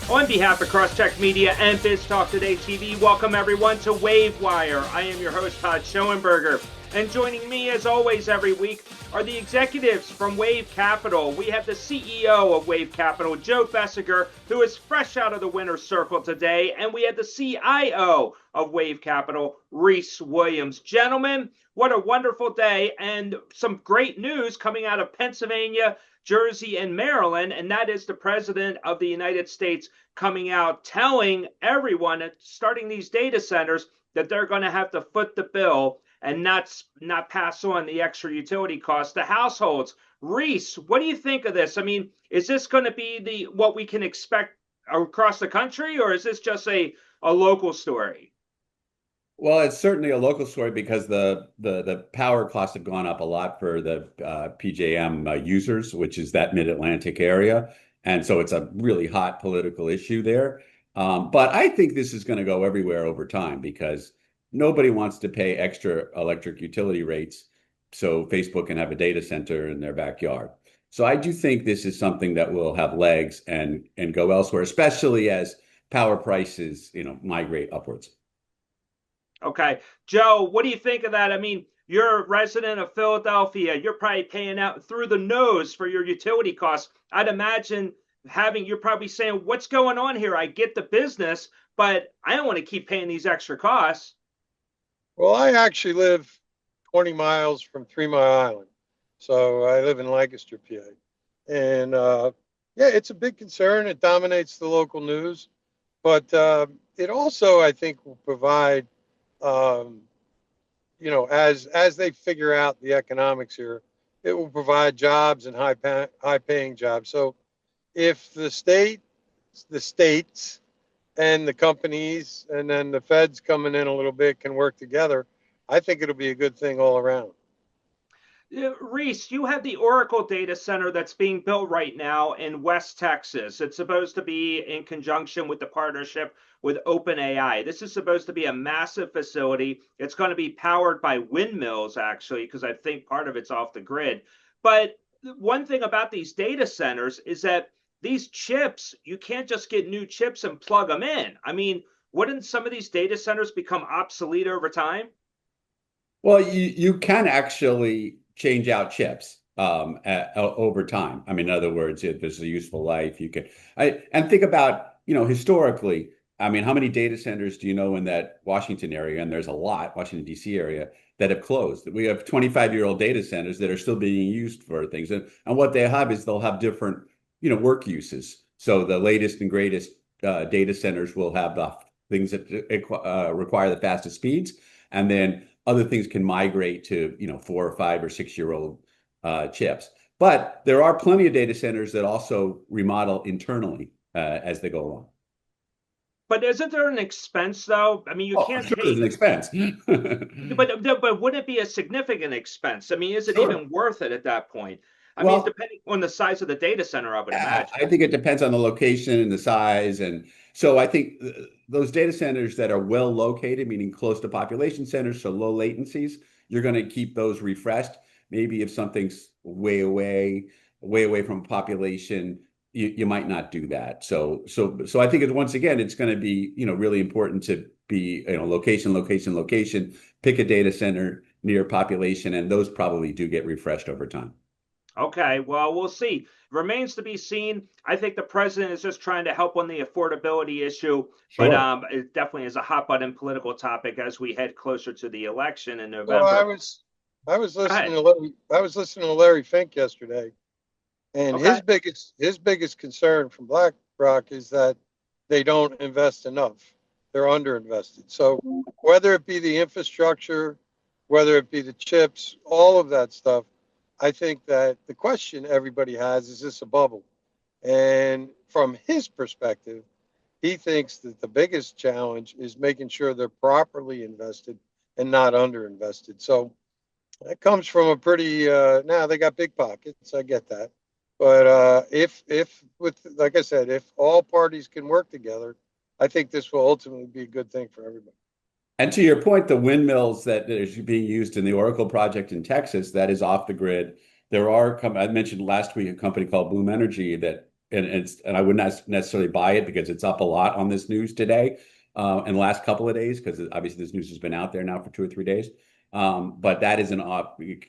On behalf of Crosscheck Media and Biz Talk Today TV, welcome everyone to Wayve Wire. I am your host, Todd Schoenberger. And joining me, as always, every week are the executives from Wayve Capital. We have the CEO of Wayve Capital, Joe Besecker, who is fresh out of the winner's circle today. And we have the CIO of Wayve Capital, Rhys Williams. Gentlemen, what a wonderful day, and some great news coming out of Pennsylvania, Jersey, and Maryland, and that is the President of the United States coming out telling everyone that starting these data centers that they're going to have to foot the bill and not pass on the extra utility costs to households. Rhys, what do you think of this? I mean, is this going to be what we can expect across the country, or is this just a local story? Well, it's certainly a local story because the power costs have gone up a lot for the PJM users, which is that mid-Atlantic area. And so it's a really hot political issue there. But I think this is going to go everywhere over time because nobody wants to pay extra electric utility rates so Facebook can have a data center in their backyard. So I do think this is something that will have legs and go elsewhere, especially as power prices, migrate upwards. Okay. Joe, what do you think of that? I mean, you're a resident of Philadelphia. You're probably paying out through the nose for your utility costs. I'd imagine you're probably saying, what's going on here? I get the business, but I don't want to keep paying these extra costs. Well, I actually live 20 miles from 3 Mile Island. So I live in Lancaster, PA. And yeah, it's a big concern. It dominates the local news. But it also, I think, will provide as they figure out the economics here, it will provide jobs and high paying jobs. So if the states and the companies and then the feds coming in a little bit can work together, I think it'll be a good thing all around. Rhys, you have the Oracle data center that's being built right now in West Texas. It's supposed to be in conjunction with the partnership with OpenAI. This is supposed to be a massive facility. It's going to be powered by windmills, actually, because I think part of it's off the grid. But one thing about these data centers is that these chips, you can't just get new chips and plug them in. I mean, wouldn't some of these data centers become obsolete over time? Well, you can actually change out chips over time. I mean, in other words, if there's a useful life, you can. And think about, historically, I mean, how many data centers do you know in that Washington area? And there's a lot, Washington, D.C. area, that have closed. We have 25-year-old data centers that are still being used for things. And what they have is they'll have different, work uses. So the latest and greatest data centers will have the things that require the fastest speeds. And then other things can migrate to, 4 or 5 or 6-year-old chips. But there are plenty of data centers that also remodel internally as they go along. But isn't there an expense, though? I mean, you can't sure there's an expense. but would it be a significant expense? I mean, is it even worth it at that point? I mean, depending on the size of the data center, I would imagine. I think it depends on the location and the size. And so I think those data centers that are well located, meaning close to population centers, so low latencies, you're going to keep those refreshed. Maybe if something's way away from population, you might not do that. So I think once again, it's going to be, really important to be, location, pick a data center near population, and those probably do get refreshed over time. Okay, well, we'll see. Remains to be seen. I think the president is just trying to help on the affordability issue, Sure. But it definitely is a hot button political topic as we head closer to the election in November. Well, I was listening to Larry Fink yesterday, and his biggest concern from BlackRock is that they don't invest enough. They're underinvested. So whether it be the infrastructure, whether it be the chips, all of that stuff, I think that the question everybody has is this a bubble? And from his perspective, he thinks that the biggest challenge is making sure they're properly invested and not underinvested. So that comes from a pretty, now they got big pockets, I get that. But if like I said, if all parties can work together, I think this will ultimately be a good thing for everybody. And to your point, the windmills that is being used in the Oracle project in Texas, that is off the grid. There are, I mentioned last week, a company called Bloom Energy that and I would not necessarily buy it because it's up a lot on this news today, in the last couple of days, because obviously this news has been out there now for 2 or 3 days. But that is it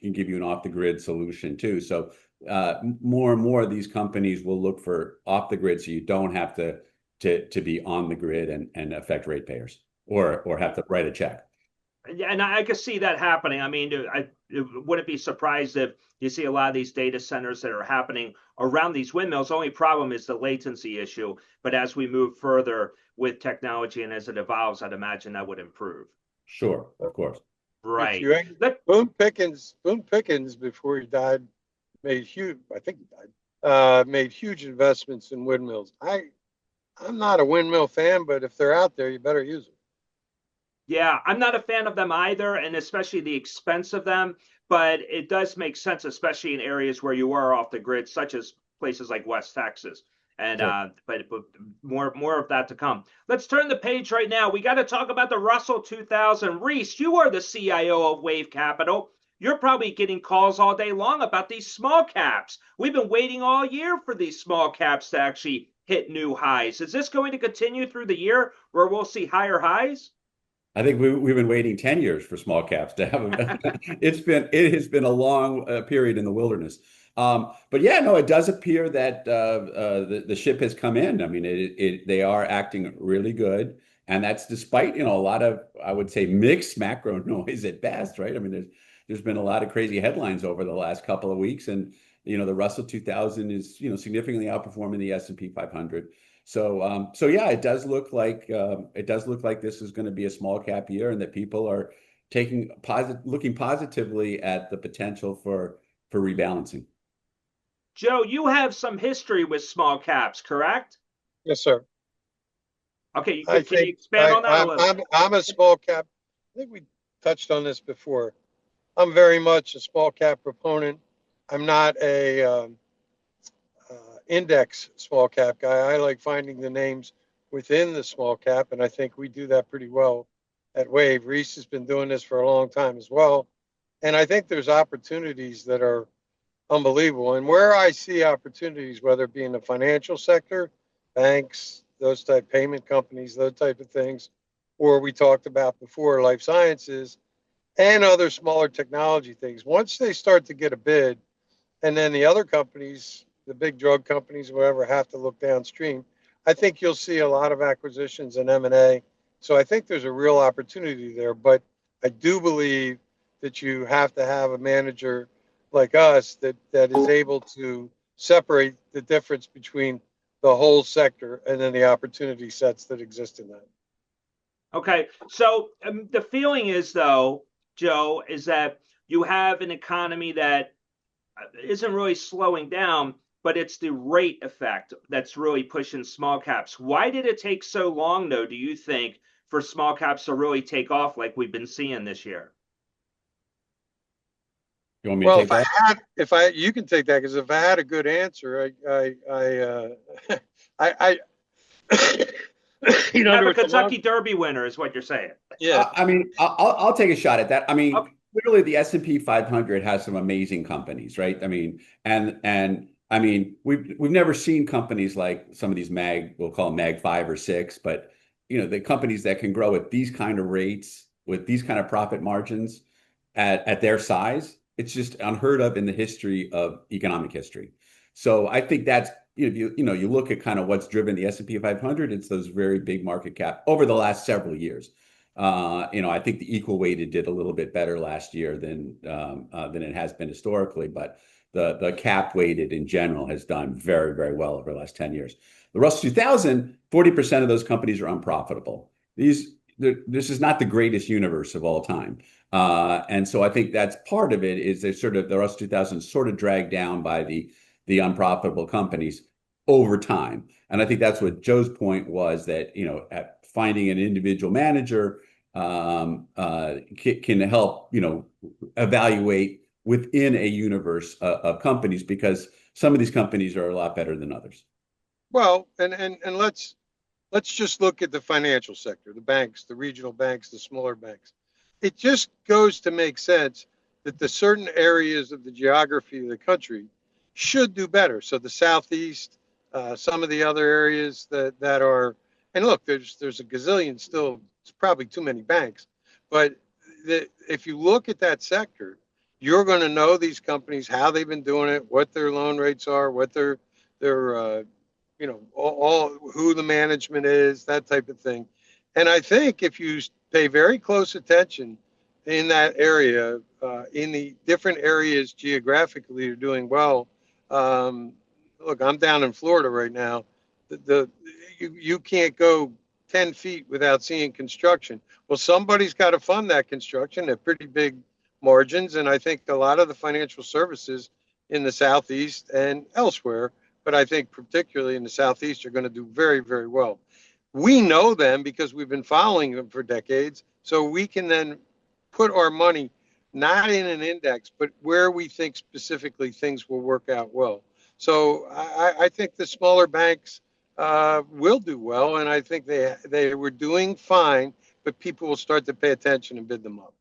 can give you an off the grid solution too. So more and more of these companies will look for off the grid, so you don't have to be on the grid and affect ratepayers or have to write a check. Yeah, and I can see that happening. I mean, I wouldn't be surprised if you see a lot of these data centers that are happening around these windmills. The only problem is the latency issue. But as we move further with technology and as it evolves, I'd imagine that would improve. Sure, of course. Right. Boone Pickens, before he died, made huge. I think he died. Made huge investments in windmills. I'm not a windmill fan, but if they're out there, you better use them. Yeah, I'm not a fan of them either, and especially the expense of them. But it does make sense, especially in areas where you are off the grid, such as places like West Texas. And Sure. but more of that to come. Let's turn the page right now. We got to talk about the Russell 2000. Rhys, you are the CIO of Wayve Capital. You're probably getting calls all day long about these small caps. We've been waiting all year for these small caps to actually hit new highs. Is this going to continue through the year where we'll see higher highs? I think we've been waiting 10 years for small caps to have it has been a long period in the wilderness. But yeah, no, it does appear that the ship has come in. I mean, they are acting really good, and that's despite a lot of, I would say, mixed macro noise at best, right? I mean, there's been a lot of crazy headlines over the last couple of weeks, and the Russell 2000 is significantly outperforming the S&P 500. So yeah, it does look like this is going to be a small cap year, and that people are looking positively at the potential for rebalancing. Joe, you have some history with small caps, correct? Yes, sir. Okay, can you expand on that a little? I'm a small cap. I think we touched on this before. I'm very much a small cap proponent. I'm not a index small cap guy. I like finding the names within the small cap, and I think we do that pretty well at Wayve. Rhys has been doing this for a long time as well, and I think there's opportunities that are unbelievable. And where I see opportunities, whether it be in the financial sector, banks, those type payment companies, those type of things, or we talked about before, life sciences and other smaller technology things. Once they start to get a bid, and then the other companies, the big drug companies, whatever, have to look downstream, I think you'll see a lot of acquisitions and M&A. So I think there's a real opportunity there. But I do believe that you have to have a manager like us that is able to separate the difference between the whole sector and then the opportunity sets that exist in that. Okay, so the feeling is, though, Joe, is that you have an economy that isn't really slowing down, but it's the rate effect that's really pushing small caps. Why did it take so long, though, do you think, for small caps to really take off like we've been seeing this year? You want me to take that? You can take that, because if I had a good answer, you have a Kentucky Derby winner, is what you're saying. Yeah. I mean, I'll take a shot at that. I mean, okay. Clearly the S&P 500 has some amazing companies, right? I mean, and I mean, we've never seen companies like some of these we'll call them Mag 5 or 6, but the companies that can grow at these kind of rates with these kind of profit margins at their size, it's just unheard of in the history of economic history. So I think that's you look at kind of what's driven the S&P 500. It's those very big market cap over the last several years. I think the equal weighted did a little bit better last year than it has been historically, but the cap weighted in general has done very, very well over the last 10 years. The Russell 2000, 40% of those companies are unprofitable. This is not the greatest universe of all time. And so I think that's part of it, is the Russell 2000 sort of dragged down by the unprofitable companies over time. And I think that's what Joe's point was, that, at finding an individual manager can help, evaluate within a universe of companies, because some of these companies are a lot better than others. Well, and let's just look at the financial sector, the banks, the regional banks, the smaller banks. It just goes to make sense that the certain areas of the geography of the country should do better. So the Southeast, some of the other areas that are, and look, there's a gazillion still. It's probably too many banks, but if you look at that sector, you're going to know these companies, how they've been doing it, what their loan rates are, what their all who the management is, that type of thing. And I think if you pay very close attention in that area, in the different areas geographically are doing well. Look, I'm down in Florida right now. You can't go 10 feet without seeing construction. Well, somebody's got to fund that construction at pretty big margins. And I think a lot of the financial services in the Southeast and elsewhere, but I think particularly in the Southeast, are going to do very, very well. We know them because we've been following them for decades. So we can then put our money not in an index, but where we think specifically things will work out well. So I think the smaller banks will do well, and I think they were doing fine, but people will start to pay attention and bid them up.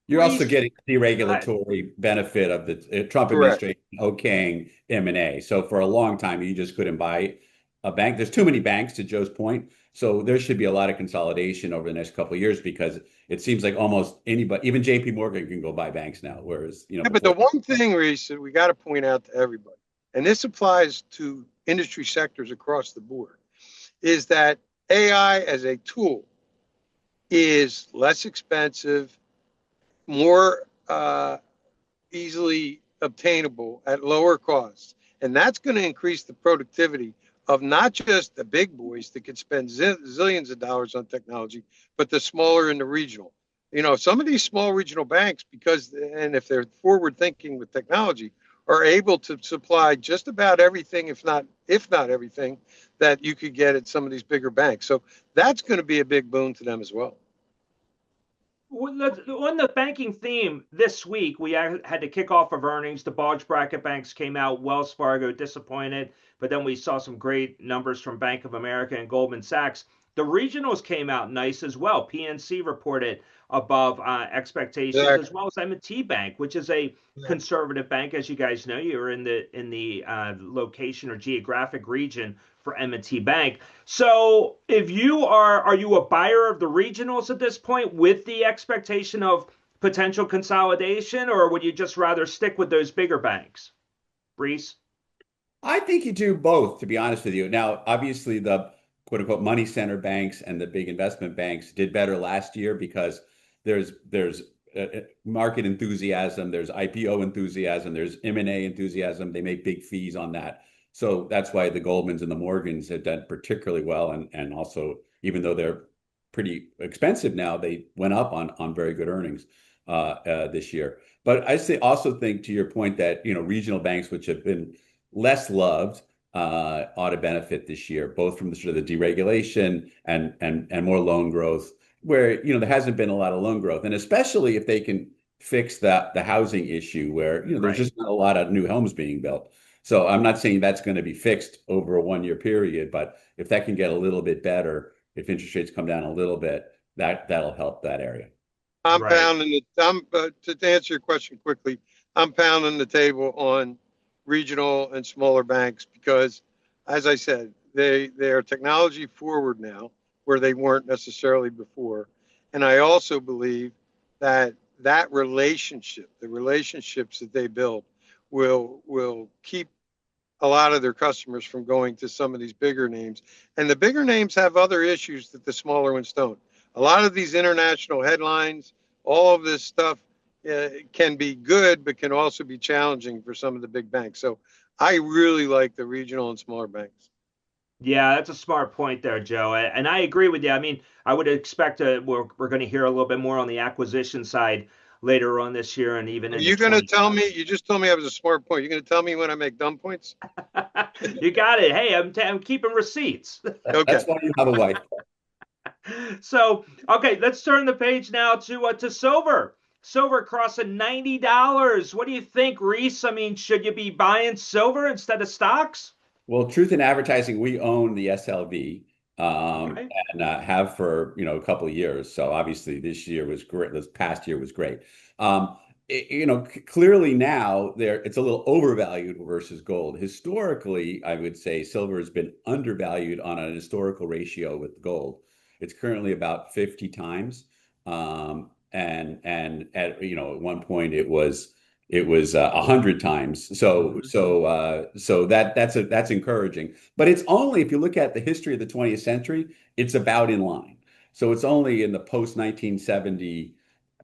You're also getting the deregulatory benefit of the Trump administration okaying M&A. So for a long time, you just couldn't buy a bank. There's too many banks, to Joe's point. So there should be a lot of consolidation over the next couple of years, because it seems like almost anybody, even JP Morgan, can go buy banks now. Whereas, yeah, but the one thing, Rhys, that we got to point out to everybody, and this applies to industry sectors across the board, is that AI as a tool is less expensive, more easily obtainable at lower costs. And that's going to increase the productivity of not just the big boys that could spend zillions of dollars on technology, but the smaller and the regional. Some of these small regional banks, and if they're forward thinking with technology, are able to supply just about everything, if not everything, that you could get at some of these bigger banks. So that's going to be a big boon to them as well. On the banking theme, this week we had to kick off of earnings. The bulge bracket banks came out. Wells Fargo disappointed, but then we saw some great numbers from Bank of America and Goldman Sachs. The regionals came out nice as well. PNC reported above expectations, as well as M&T Bank, which is a conservative bank. As you guys know, you're in the location or geographic region for M&T Bank. So if are you a buyer of the regionals at this point with the expectation of potential consolidation, or would you just rather stick with those bigger banks? Rhys? I think you do both, to be honest with you. Now, obviously, the quote unquote money center banks and the big investment banks did better last year because there's market enthusiasm, there's IPO enthusiasm, there's M&A enthusiasm. They make big fees on that. So that's why the Goldmans and the Morgans have done particularly well. And also, even though they're pretty expensive now, they went up on very good earnings this year. But I also think, to your point, that regional banks, which have been less loved, ought to benefit this year, both from the sort of the deregulation and more loan growth, where there hasn't been a lot of loan growth, and especially if they can fix the housing issue, where there's just not a lot of new homes being built. So I'm not saying that's going to be fixed over a 1-year period, but if that can get a little bit better, if interest rates come down a little bit, that'll help that area. To answer your question quickly, I'm pounding the table on regional and smaller banks because, as I said, they are technology forward now, where they weren't necessarily before. And I also believe that the relationships that they build will keep a lot of their customers from going to some of these bigger names. And the bigger names have other issues that the smaller ones don't. A lot of these international headlines, all of this stuff can be good, but can also be challenging for some of the big banks. So I really like the regional and smaller banks. Yeah, that's a smart point there, Joe. And I agree with you. I mean, I would expect we're going to hear a little bit more on the acquisition side later on this year, and even. Are you going to tell me? You just told me I was a smart point. You're going to tell me when I make dumb points? You got it. Hey, I'm keeping receipts. Okay. That's why you have a wife. So, okay, let's turn the page now to silver. Silver crossing $90. What do you think, Rhys? I mean, should you be buying silver instead of stocks? Well, truth in advertising, we own the SLV and have for a couple of years. So obviously this year was great. This past year was great. clearly now it's a little overvalued versus gold. Historically, I would say silver has been undervalued on an historical ratio with gold. It's currently about 50 times. And at at one point it was 100 times. So that's encouraging. But it's only, if you look at the history of the 20th century, it's about in line. So it's only in the post 1970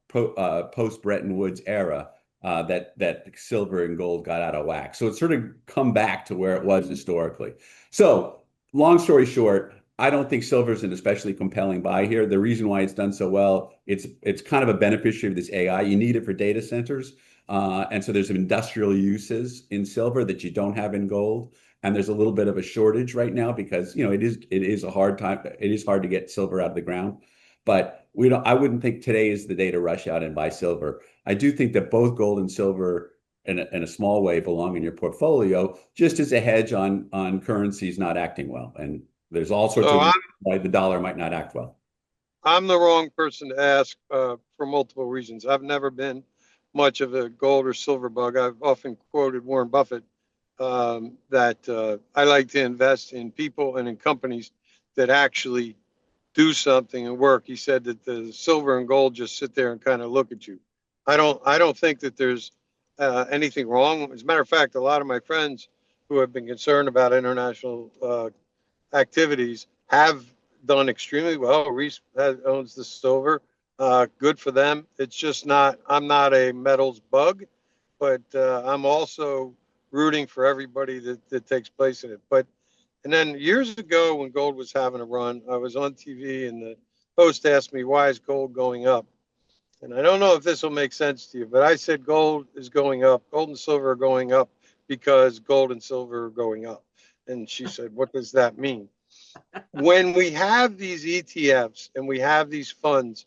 post Bretton Woods era that silver and gold got out of whack. So it's sort of come back to where it was historically. So long story short, I don't think silver is an especially compelling buy here. The reason why it's done so well, it's kind of a beneficiary of this AI. You need it for data centers. And so there's some industrial uses in silver that you don't have in gold. And there's a little bit of a shortage right now because, it is a hard time. It is hard to get silver out of the ground. But I wouldn't think today is the day to rush out and buy silver. I do think that both gold and silver in a small way belong in your portfolio, just as a hedge on currencies not acting well. And there's all sorts of reasons why the dollar might not act well. I'm the wrong person to ask for multiple reasons. I've never been much of a gold or silver bug. I've often quoted Warren Buffett that I like to invest in people and in companies that actually do something and work. He said that the silver and gold just sit there and kind of look at you. I don't think that there's anything wrong. As a matter of fact, a lot of my friends who have been concerned about international activities have done extremely well. Rhys owns the silver. Good for them. It's just I'm not a metals bug, but I'm also rooting for everybody that takes place in it. And then years ago when gold was having a run, I was on TV and the host asked me, why is gold going up? And I don't know if this will make sense to you, but I said gold is going up. Gold and silver are going up because gold and silver are going up. And she said, what does that mean? When we have these ETFs and we have these funds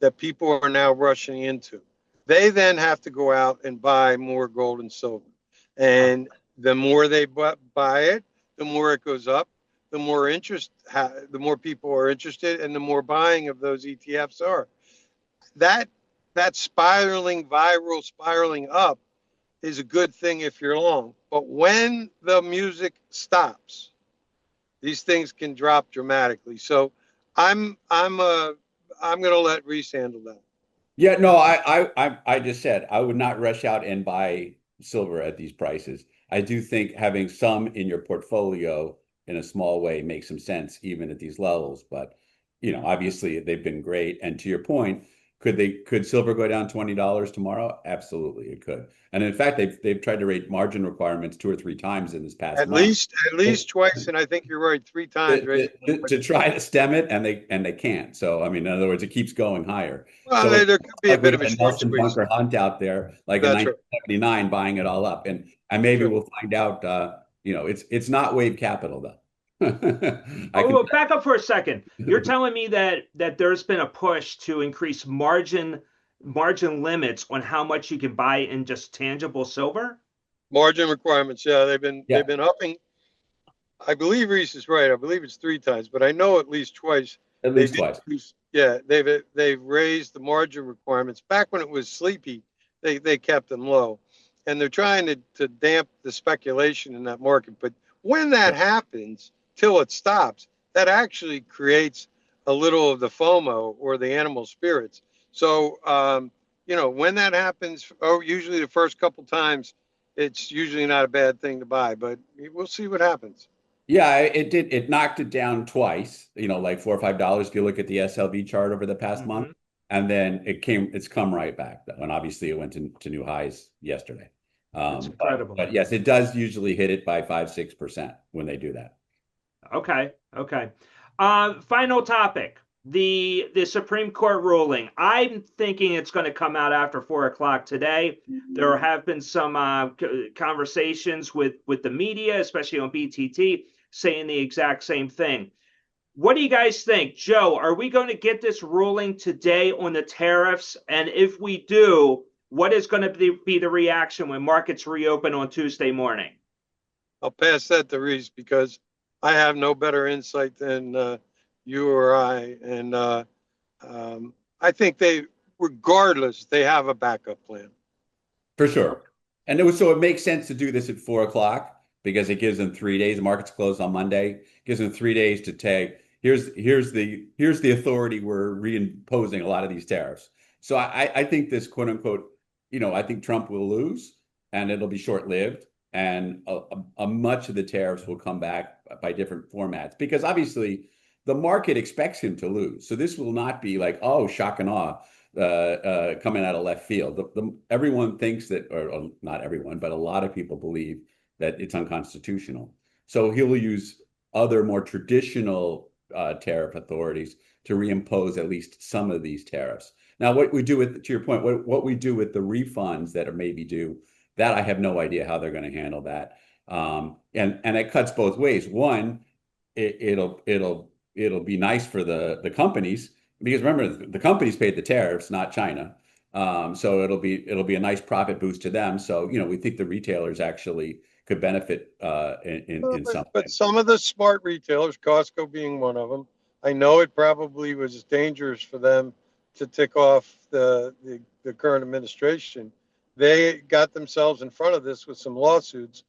that people are now rushing into, they then have to go out and buy more gold and silver. And the more they buy it, the more it goes up, the more the more people are interested, and the more buying of those ETFs are. That spiraling up is a good thing if you're long. But when the music stops, these things can drop dramatically. So I'm going to let Rhys handle that. Yeah, no, I just said I would not rush out and buy silver at these prices. I do think having some in your portfolio in a small way makes some sense even at these levels. But obviously they've been great. And to your point, could silver go down $20 tomorrow? Absolutely, it could. And in fact, they've tried to raise margin requirements 2 or 3 times in this past month. At least twice, and I think you're right, 3 times. To try to stem it, and they can't. So I mean, in other words, it keeps going higher. Well, so there could be a bit of a short Nelson squeeze. Bunker Hunt out there, like in 1979, buying it all up, and maybe we'll find out. It's not Wayve Capital though. Back up for a second. You're telling me that there's been a push to increase margin limits on how much you can buy in just tangible silver? Margin requirements, yeah, they've been upping. I believe Rhys is right. I believe it's 3 times, but I know at least twice. At least twice. Yeah, they've raised the margin requirements. Back when it was sleepy, they kept them low, and they're trying to damp the speculation in that market. But when that happens, till it stops, that actually creates a little of the FOMO or the animal spirits. So, when that happens, usually the first couple times, it's usually not a bad thing to buy, but we'll see what happens. Yeah, it did. It knocked it down twice, like $4 or $5 if you look at the SLV chart over the past month. And then it's come right back though. And obviously it went to new highs yesterday. It's incredible. But yes, it does usually hit it by 5-6% when they do that. Okay. Final topic. The Supreme Court ruling. I'm thinking it's going to come out after 4:00 today. There have been some conversations with the media, especially on BTT, saying the exact same thing. What do you guys think? Joe, are we going to get this ruling today on the tariffs? And if we do, what is going to be the reaction when markets reopen on Tuesday morning? I'll pass that to Rhys because I have no better insight than you or I. And I think regardless, they have a backup plan. For sure. And so it makes sense to do this at 4 o'clock because it gives them 3 days. The market's closed on Monday. Gives them 3 days to take. Here's the authority we're reimposing a lot of these tariffs. So I think this quote unquote, I think Trump will lose and it'll be short lived. And a much of the tariffs will come back by different formats because obviously the market expects him to lose. So this will not be like, oh, shock and awe coming out of left field. Everyone thinks that, or not everyone, but a lot of people believe that it's unconstitutional. So he'll use other more traditional tariff authorities to reimpose at least some of these tariffs. Now, what we do with, to your point, what we do with the refunds that are maybe due, that I have no idea how they're going to handle that. And it cuts both ways. One, it'll be nice for the companies because remember the companies paid the tariffs, not China. So it'll be a nice profit boost to them. So we think the retailers actually could benefit in some way. But some of the smart retailers, Costco being one of them, I know it probably was dangerous for them to tick off the current administration. They got themselves in front of this with some lawsuits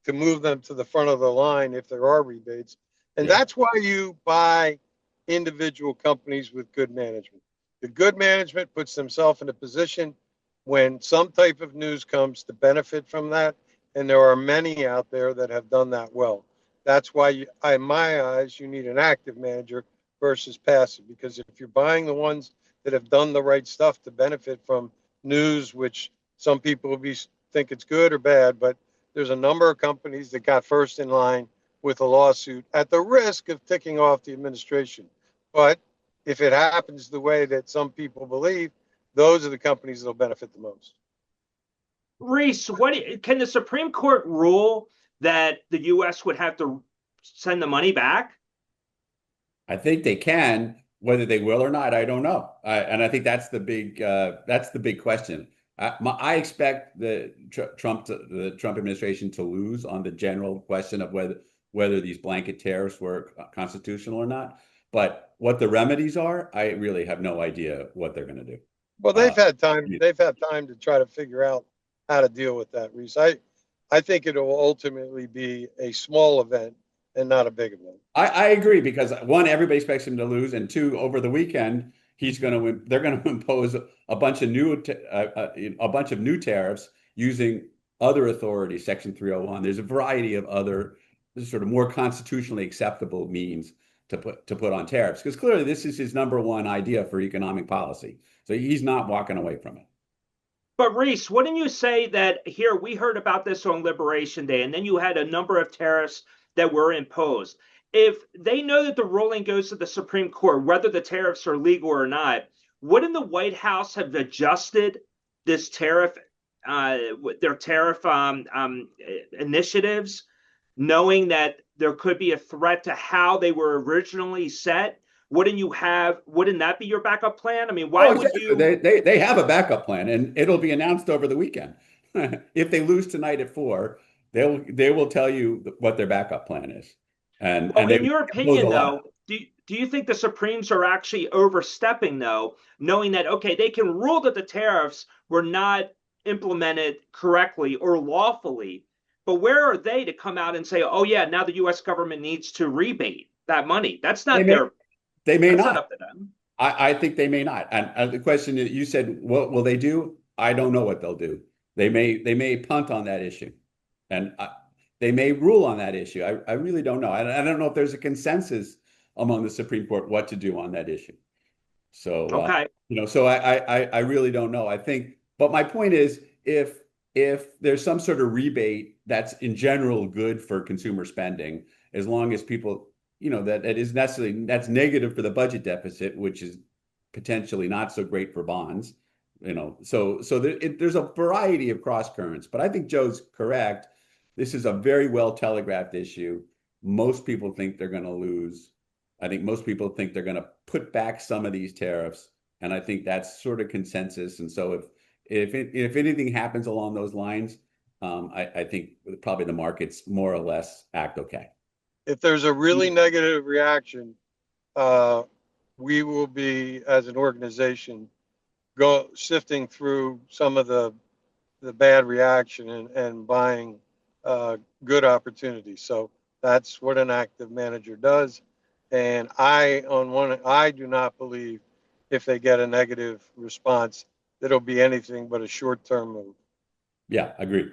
to move them to the front of the line if there are rebates. And that's why you buy individual companies with good management. The good management puts themselves in a position when some type of news comes to benefit from that. And there are many out there that have done that well. That's why, in my eyes, you need an active manager versus passive. Because if you're buying the ones that have done the right stuff to benefit from news, which some people will think it's good or bad, but there's a number of companies that got first in line with a lawsuit at the risk of ticking off the administration. But if it happens the way that some people believe, those are the companies that'll benefit the most. Rhys, can the Supreme Court rule that the U.S. would have to send the money back? I think they can. Whether they will or not, I don't know. And I think that's the big question. I expect the Trump administration to lose on the general question of whether these blanket tariffs were constitutional or not. But what the remedies are, I really have no idea what they're going to do. Well, they've had time. They've had time to try to figure out how to deal with that, Rhys. I think it will ultimately be a small event and not a big event. I agree because one, everybody expects him to lose, and two, over the weekend they're going to impose a bunch of new tariffs using other authorities, Section 301. There's a variety of other sort of more constitutionally acceptable means to put on tariffs because clearly this is his number one idea for economic policy. So he's not walking away from it. But Rhys, wouldn't you say that here we heard about this on Liberation Day, and then you had a number of tariffs that were imposed? If they know that the ruling goes to the Supreme Court, whether the tariffs are legal or not, wouldn't the White House have adjusted this tariff, their tariff initiatives, knowing that there could be a threat to how they were originally set? Wouldn't that be your backup plan? I mean, why would you? They have a backup plan, and it'll be announced over the weekend. If they lose tonight at 4, they will tell you what their backup plan is. And in your opinion, though, do you think the Supremes are actually overstepping, though, knowing that, okay, they can rule that the tariffs were not implemented correctly or lawfully, but where are they to come out and say, oh, yeah, now the U.S. government needs to rebate that money? That's not They may not. Not up to them. I think they may not. And the question that you said, what will they do? I don't know what they'll do. They may punt on that issue, and they may rule on that issue. I really don't know. I don't know if there's a consensus among the Supreme Court what to do on that issue. So okay, so I really don't know. I think, but my point is, if there's some sort of rebate that's in general good for consumer spending, as long as people. That's negative for the budget deficit, which is potentially not so great for bonds. So there's a variety of cross currents, but I think Joe's correct. This is a very well telegraphed issue. Most people think they're going to lose. I think most people think they're going to put back some of these tariffs, and I think that's sort of consensus. And so if anything happens along those lines, I think probably the markets more or less act okay. If there's a really negative reaction, we will be, as an organization, sifting through some of the the bad reaction and buying good opportunities. So that's what an active manager does. And I do not believe if they get a negative response, it'll be anything but a short-term move. Yeah, agreed.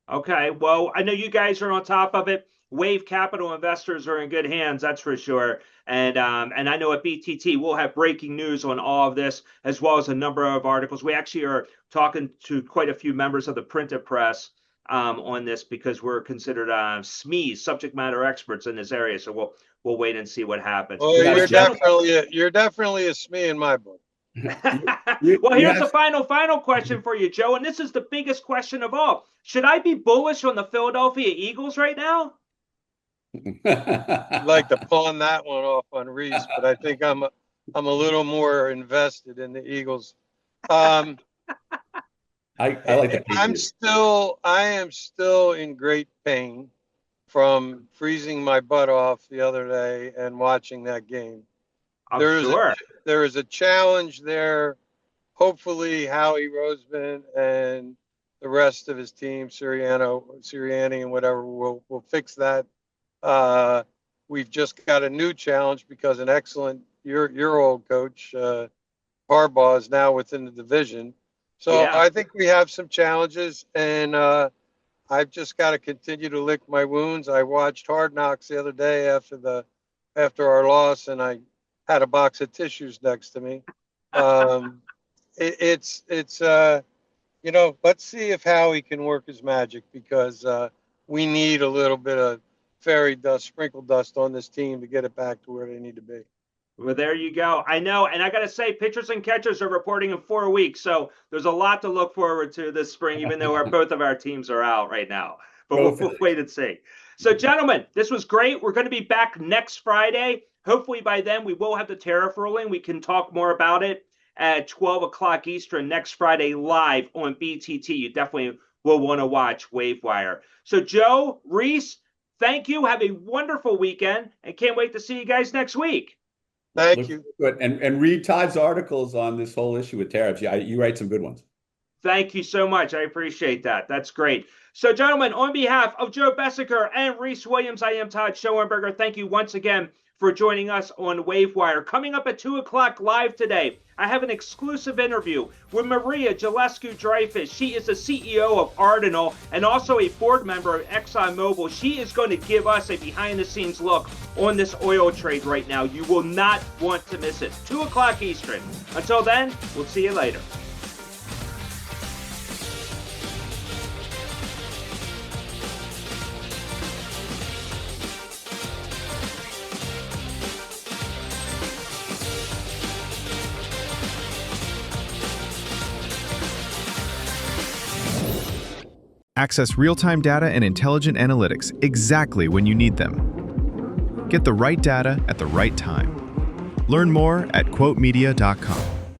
Okay, well, I know you guys are on top of it. Wave Capital investors are in good hands, that's for sure. And I know at BTT we'll have breaking news on all of this, as well as a number of articles. We actually are talking to quite a few members of the printed press on this because we're considered SMEs, subject matter experts in this area. So we'll wait and see what happens. Well, you're definitely a SME in my book. Well, here's the final question for you, Joe, and this is the biggest question of all. Should I be bullish on the Philadelphia Eagles right now? I'd like to pawn that one off on Rhys, but I think I'm a little more invested in the Eagles. I like the Patriots. I am still in great pain from freezing my butt off the other day and watching that game. There is a challenge there. Hopefully, Howie Roseman and the rest of his team, Sirianni, and whatever, will fix that. We've just got a new challenge because an excellent your old coach Harbaugh is now within the division. So yeah. I think we have some challenges, and I've just got to continue to lick my wounds. I watched Hard Knocks the other day after our loss, and I had a box of tissues next to me. It's let's see if Howie can work his magic, because we need a little bit of fairy dust, sprinkle dust on this team to get it back to where they need to be. Well, there you go. I know. And I got to say, pitchers and catchers are reporting in 4 weeks. So there's a lot to look forward to this spring, even though both of our teams are out right now. But we'll wait and see. So, gentlemen, this was great. We're going to be back next Friday. Hopefully by then we will have the tariff ruling. We can talk more about it at 12 o'clock Eastern next Friday live on BTT. You definitely will want to watch Wayve Wire. So, Joe, Rhys, thank you. Have a wonderful weekend, and can't wait to see you guys next week. Thank you. Good. And read Todd's articles on this whole issue with tariffs. You write some good ones. Thank you so much. I appreciate that. That's great. So, gentlemen, on behalf of Joe Besecker and Rhys Williams, I am Todd Schoenberger. Thank you once again for joining us on Wayve Wire. Coming up at 2 o'clock live today, I have an exclusive interview with Maria Jalescu-Dreyfus. She is the CEO of Ardinal and also a board member of ExxonMobil. She is going to give us a behind-the-scenes look on this oil trade right now. You will not want to miss it. 2 o'clock Eastern. Until then, we'll see you later. Access real-time data and intelligent analytics exactly when you need them. Get the right data at the right time. Learn more at quotemedia.com.